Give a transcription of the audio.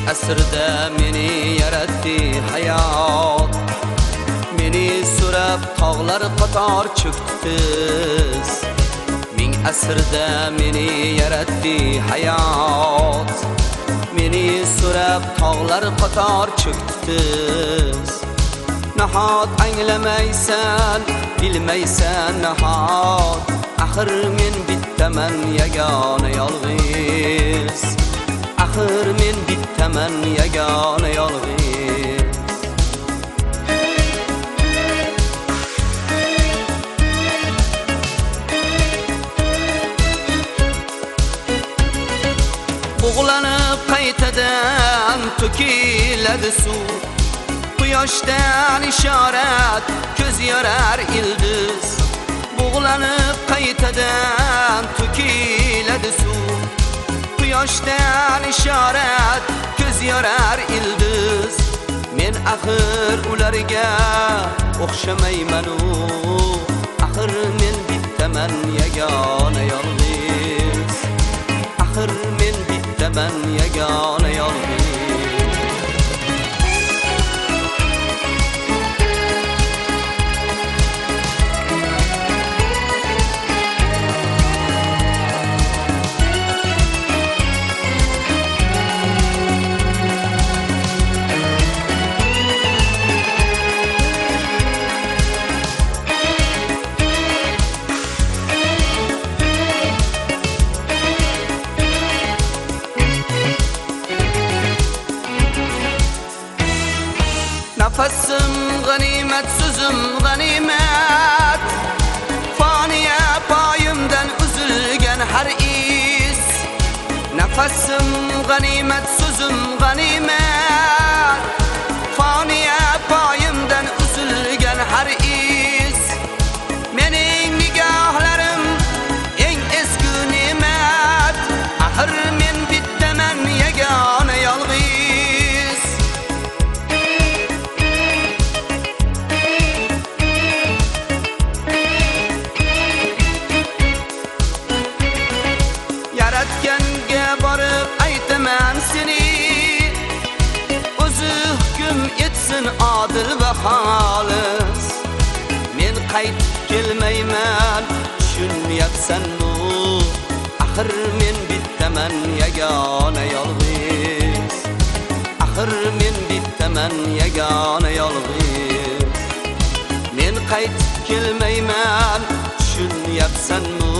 asrda meni yaratdi hayot, meni so'rab tog'lar qator cho'ktiz. Ming asrda meni yaratdi hayot, meni so'rab tog'lar qator cho'ktiz. Nahot anglamaysan, bilmaysan nahot, axir men bittaman yagona yolg'iz. Axir men bittaman yagona yolg'iz. Bug'lanib qaytadan to'kiladi suv, quyoshdan ishorat ko'z yorar ildiz. Bug'lanib qaytadan to'kiladi suv, quyoshdan ishorat ko'z yorar ildiz. Men axir ularga o'xshamayman-u, axir men bittaman yagona yolg'iz. Axir men bittaman yagona yolg'iz. Nafasım ganimet, sözüm ganimet, faniye payımdan üzülgen her iz. Nafasım ganimet, sözüm ganimet, faniye payımdan üzülgen her iz. Mening nigahlarım en eski nimet, ahir men bittaman yagona yolg'iz. Yaratganga borib aytaman seni, o'zi hukm etsin adil va xolis. Men qaytib kelmayman, tushunyapsanmi? Axir men bittaman yagona yolg'iz. Axir men bittaman yagona yolg'iz. Men qaytib kelmayman, tushunyapsanmi?